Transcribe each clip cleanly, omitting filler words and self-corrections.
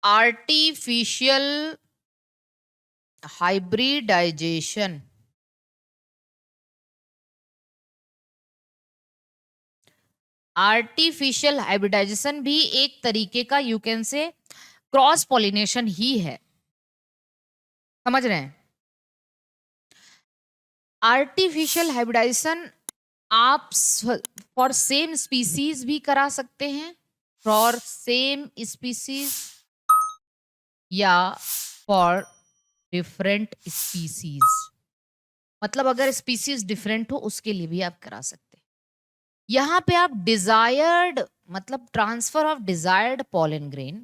Artificial hybridisation. Artificial hybridisation भी एक तरीके का यू कैन से क्रॉस पॉलिनेशन ही है। समझ रहे हैं? आर्टिफिशियल हाइब्रिडाइजेशन आप फॉर सेम स्पीसीज भी करा सकते हैं, फॉर सेम स्पीसीज या फॉर डिफरेंट स्पीसीज। मतलब अगर स्पीसीज डिफरेंट हो उसके लिए भी आप करा सकते हैं। यहां पे आप डिजायर्ड मतलब transfer of desired pollen grain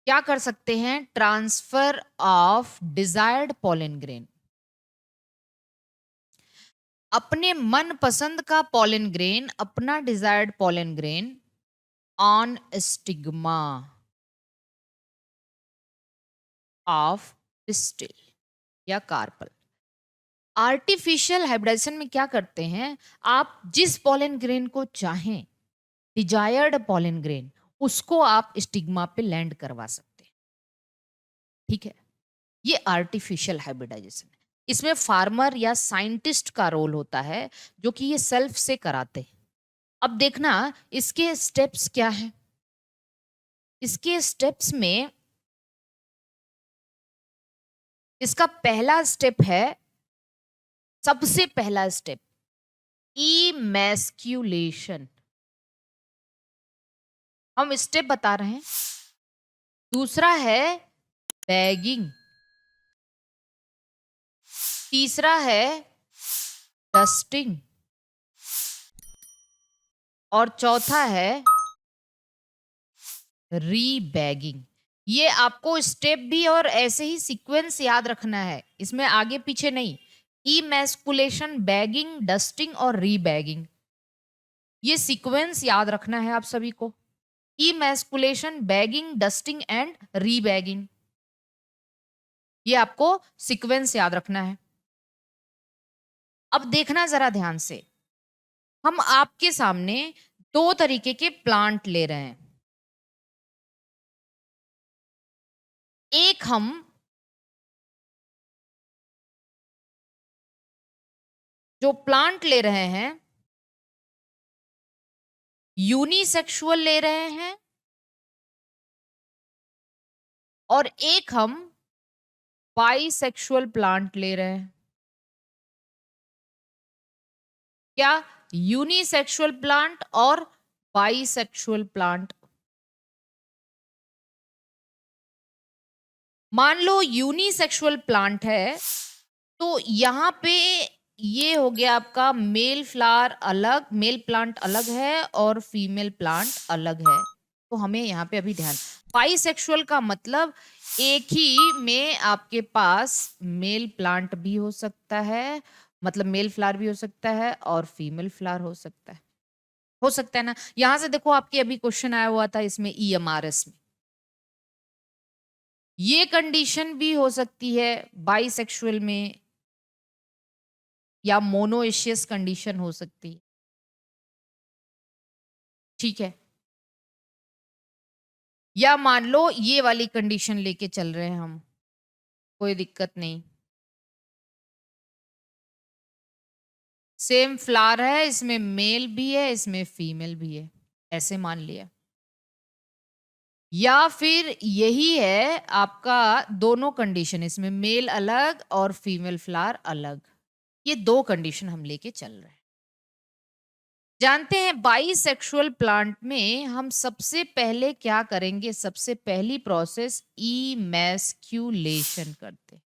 क्या कर सकते हैं? Transfer of desired pollen grain, अपने मन पसंद का पॉलन ग्रेन, अपना desired pollen grain on stigma of pistil या कार्पल। आर्टिफिशियल हाइब्रिडाइजेशन में क्या करते हैं? आप जिस पॉलन ग्रेन को चाहें, डिजायर्ड पॉलन ग्रेन, उसको आप स्टिग्मा पे लैंड करवा सकते हैं। ठीक है, ये आर्टिफिशियल हाइब्रिडाइजेशन है। इसमें फार्मर या साइंटिस्ट का रोल होता है जो कि ये सेल्फ से कराते हैं। अब देखना इसके स्टेप्स क्या हैं। इसके स्टेप्स में इसका पहला स्टेप है, सबसे पहला स्टेप इमैस्क्यूलेशन। हम स्टेप बता रहे हैं। दूसरा है बैगिंग, तीसरा है डस्टिंग और चौथा है रीबैगिंग। ये आपको स्टेप भी और ऐसे ही सीक्वेंस याद रखना है, इसमें आगे पीछे नहीं। इमैस्कुलेशन, बैगिंग, डस्टिंग और रीबैगिंग, ये सीक्वेंस याद रखना है आप सभी को। इमैस्कुलेशन, बैगिंग, डस्टिंग एंड रीबैगिंग, ये आपको सीक्वेंस याद रखना है। अब देखना जरा ध्यान से, हम आपके सामने दो तरीके के प्लांट ले रहे हैं। एक हम जो प्लांट ले रहे हैं यूनिसेक्सुअल ले रहे हैं और एक हम बाइसेक्सुअल प्लांट ले रहे हैं। क्या? यूनिसेक्सुअल प्लांट और बाइसेक्सुअल प्लांट। मान लो यूनिसेक्सुअल प्लांट है तो यहां पे ये हो गया आपका मेल फ्लावर अलग, मेल प्लांट अलग है और फीमेल प्लांट अलग है। तो हमें यहाँ पे अभी ध्यान, बाइसेक्सुअल का मतलब एक ही में आपके पास मेल प्लांट भी हो सकता है, मतलब मेल फ्लावर भी हो सकता है और फीमेल फ्लावर हो सकता है ना। यहां से देखो आपके अभी क्वेश्चन आया हुआ था इसमें EMRS में, ये कंडीशन भी हो सकती है बाइसेक्सुअल में या मोनोएशियस कंडीशन हो सकती है। ठीक है, या मान लो ये वाली कंडीशन लेके चल रहे हैं हम, कोई दिक्कत नहीं। सेम फ्लावर है, इसमें मेल भी है इसमें फीमेल भी है, ऐसे मान लिया। या फिर यही है आपका दोनों कंडीशन, इसमें मेल अलग और फीमेल फ्लावर अलग, ये दो कंडीशन हम लेके चल रहे हैं। जानते हैं बाइसेक्सुअल प्लांट में हम सबसे पहले क्या करेंगे? सबसे पहली प्रोसेस इमैस्क्यूलेशन करते हैं।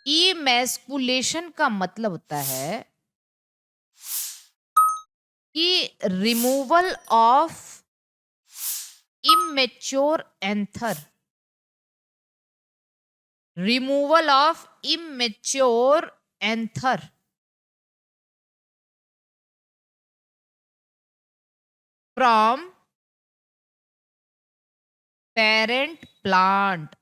इमैस्कुलेशन का मतलब होता है कि removal of immature anther, removal of immature anther from parent plant.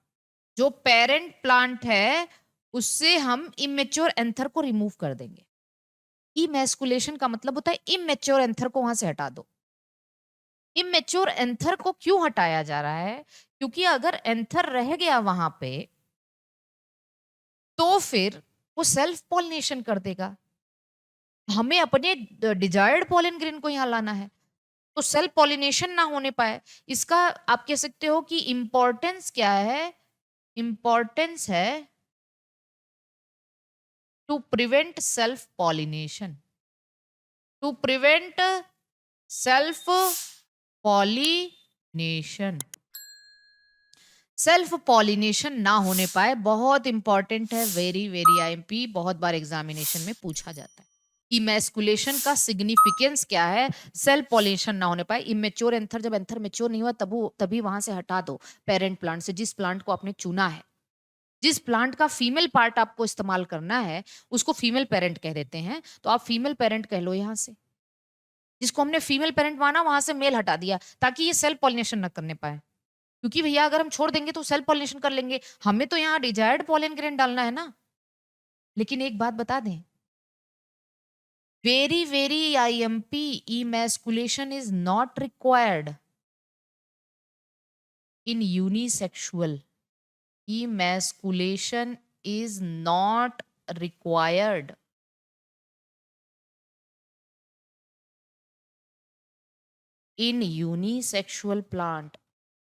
जो पेरेंट प्लांट है उससे हम इमेच्योर एंथर को रिमूव कर देंगे। इमैस्कुलेशन का मतलब होता है इमेच्योर एंथर को वहां से हटा दो। इमेच्योर एंथर को क्यों हटाया जा रहा है? क्योंकि अगर एंथर रह गया वहां पे तो फिर वो सेल्फ पॉलिनेशन कर देगा। हमें अपने डिजायर्ड पॉलन ग्रेन को यहाँ लाना है, तो सेल्फ पॉलिनेशन ना होने पाए, इसका आप कह सकते हो कि इंपॉर्टेंस क्या है? इंपॉर्टेंस है to prevent self pollination, to prevent self pollination. Self pollination ना होने पाए, बहुत इंपॉर्टेंट है, वेरी वेरी आईएमपी, बहुत बार एग्जामिनेशन में पूछा जाता है। इमेस्कुलेशन का सिग्निफिकेंस क्या है? सेल्फ पॉलिनेशन ना होने पाए। इमेच्योर एंथर, जब एंथर मेच्योर नहीं हुआ तभी वहां से हटा दो पेरेंट प्लांट से, जिस प्लांट को आपने चुना है। जिस प्लांट का फीमेल पार्ट आपको इस्तेमाल करना है उसको फीमेल पेरेंट कह देते हैं, तो आप फीमेल पेरेंट कह लो यहां से। जिसको हमने फीमेल पेरेंट माना वहां से मेल हटा दिया ताकि ये सेल्फ पॉलिनेशन ना करने पाए। क्योंकि भैया अगर हम छोड़ देंगे तो सेल्फ पॉलिनेशन कर लेंगे, हमें तो यहाँ डिजायर्ड पॉलन ग्रेन डालना है ना। लेकिन एक बात बता दें, very very IMP, emasculation is not required in unisexual. Emasculation is not required in unisexual plant।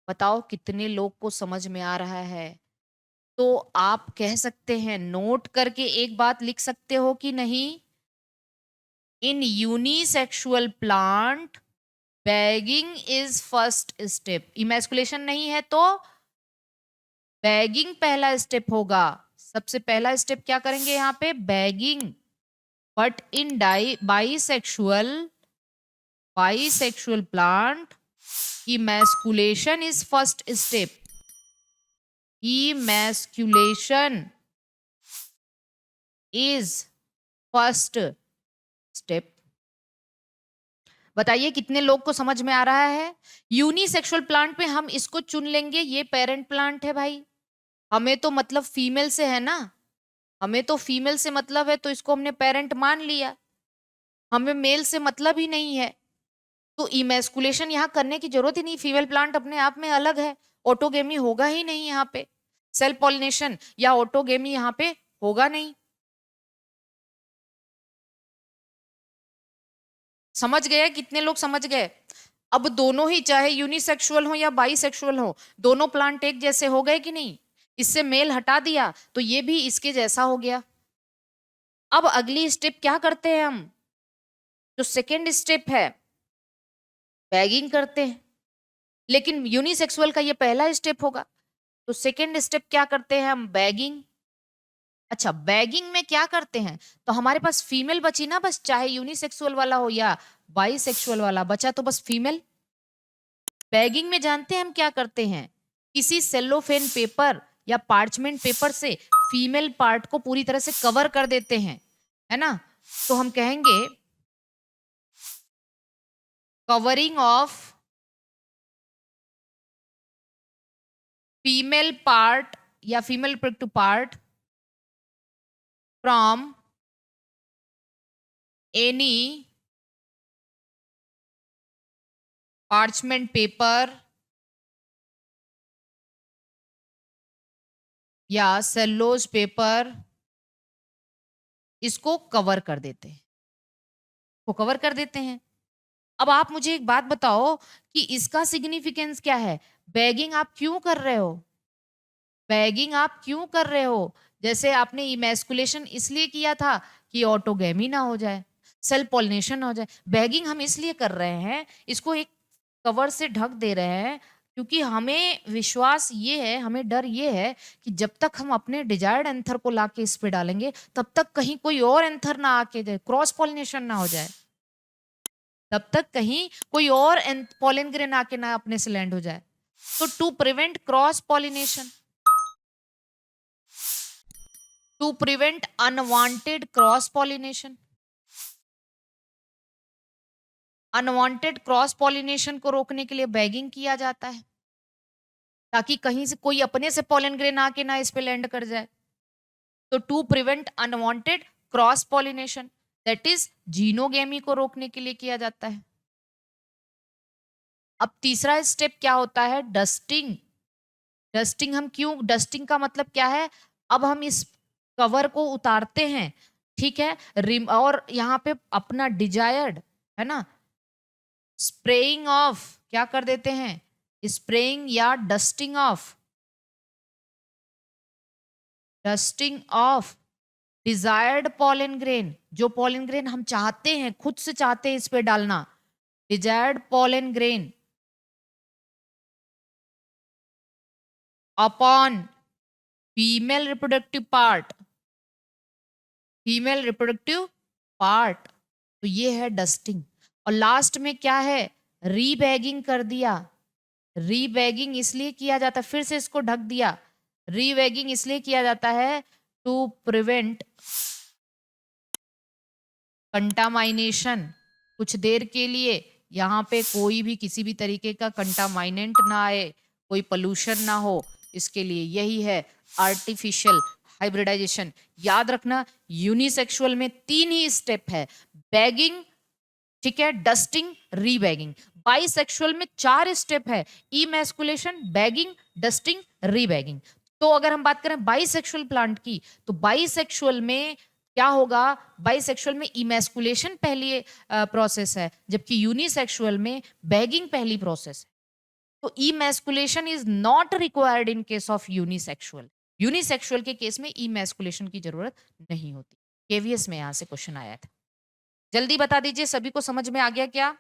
बताओ कितने लोग को समझ में आ रहा है? तो आप कह सकते हैं, नोट करके एक बात लिख सकते हो कि नहीं, in unisexual plant bagging is first step. Emasculation नहीं है तो बैगिंग पहला स्टेप होगा। सबसे पहला स्टेप क्या करेंगे यहाँ पे? Bagging. But in bisexual plant, emasculation is first step। emasculation is first step। बताइए कितने लोग को समझ में आ रहा है? यूनिसेक्सुअल प्लांट पे हम इसको चुन लेंगे, ये पेरेंट प्लांट है भाई, हमें तो मतलब फीमेल से है ना, हमें तो फीमेल से मतलब है, तो इसको हमने पेरेंट मान लिया, हमें मेल से मतलब ही नहीं है। तो इमेस्कुलेशन यहाँ करने की जरूरत ही नहीं, फीमेल प्लांट अपने आप में अलग है, ऑटोगेमी होगा ही नहीं यहाँ पे, सेल्फ पॉलिनेशन या ऑटोगेमी यहाँ पे होगा नहीं। समझ गए? कितने लोग समझ गए? अब दोनों ही, चाहे यूनिसेक्सुअल हो या बाईसेक्सुअल हो, दोनों प्लांट एक जैसे हो गए कि नहीं? इससे मेल हटा दिया तो ये भी इसके जैसा हो गया। अब अगली स्टेप क्या करते हैं हम? जो सेकेंड स्टेप है, बैगिंग करते हैं। लेकिन यूनिसेक्सुअल का ये पहला स्टेप होगा, तो सेकेंड स्टेप क्या करते हैं हम? बैगिंग। अच्छा, बैगिंग में क्या करते हैं? तो हमारे पास फीमेल बची ना बस, चाहे यूनिसेक्सुअल वाला हो या बाईसेक्सुअल वाला, बचा तो बस फीमेल। बैगिंग में जानते हैं हम क्या करते हैं? किसी सेलोफेन पेपर या पार्चमेंट पेपर से फीमेल पार्ट को पूरी तरह से कवर कर देते हैं, है ना? तो हम कहेंगे कवरिंग ऑफ फीमेल पार्ट या female reproductive part from any parchment paper या सेलोज पेपर, इसको कवर कर देते हैं, को कवर कर देते हैं। अब आप मुझे एक बात बताओ कि इसका सिग्निफिकेंस क्या है? बैगिंग आप क्यों कर रहे हो? बैगिंग आप क्यों कर रहे हो? जैसे आपने इमेस्कुलेशन इसलिए किया था कि ऑटोगेमी ना हो जाए, सेल्फ पॉलिनेशन हो जाए। बैगिंग हम इसलिए कर रहे हैं, इसको एक कवर से ढक दे रहे हैं, क्योंकि हमें विश्वास ये है, हमें डर ये है कि जब तक हम अपने डिजायर्ड एंथर को लाके इस पे डालेंगे तब तक कहीं कोई और एंथर ना आके जाए, क्रॉस पॉलिनेशन ना हो जाए, तब तक कहीं कोई और पॉलन ग्रेन आके ना अपने से लैंड हो जाए। तो to prevent cross pollination, to prevent unwanted cross pollination, unwanted cross pollination को रोकने के लिए बैगिंग किया जाता है, ताकि कहीं से कोई अपने से पॉलन ग्रेन आके ना इस पे लैंड कर जाए। तो to prevent unwanted cross pollination, that is xenogamy को रोकने के लिए किया जाता है। अब तीसरा स्टेप क्या होता है? डस्टिंग। डस्टिंग हम क्यों, डस्टिंग का मतलब क्या है? अब हम इस कवर को उतारते हैं, ठीक है, और यहाँ पे अपना डिजायर्ड, है ना, स्प्रेइंग ऑफ क्या कर देते हैं? स्प्रेइंग या dusting of, dusting of desired pollen grain, जो पॉलन ग्रेन हम चाहते हैं, खुद से चाहते हैं इस पे डालना, desired pollen grain upon female reproductive part, female reproductive part. तो ये है डस्टिंग। और लास्ट में क्या है? रीबैगिंग कर दिया। रीबैगिंग इसलिए किया जाता है, फिर से इसको ढक दिया। रीबैगिंग इसलिए किया जाता है टू प्रिवेंट कंटामाइनेशन। कुछ देर के लिए यहाँ पे कोई भी किसी भी तरीके का कंटामाइनेंट ना आए, कोई पोल्यूशन ना हो, इसके लिए यही है आर्टिफिशियल हाइब्रिडाइजेशन। याद रखना यूनिसेक्सुअल में 3 ही स्टेप है, बैगिंग, ठीक है, डस्टिंग, रीबैगिंग। बाइसेक्सुअल में 4 स्टेप है, इमैस्कुलेशन, बैगिंग, डस्टिंग, रीबैगिंग। तो अगर हम बात करें बाइसेक्सुअल प्लांट की, तो बाइसेक्सुअल में क्या होगा? बाइसेक्सुअल में इमैस्कुलेशन पहली प्रोसेस है, जबकि यूनिसेक्सुअल में बैगिंग पहली प्रोसेस है। तो emasculation is not required in case of unisexual. Unisexual के केस में इमैस्कुलेशन की जरूरत नहीं होती। केवीएस में यहां से क्वेश्चन आया था। जल्दी बता दीजिए, सभी को समझ में आ गया क्या?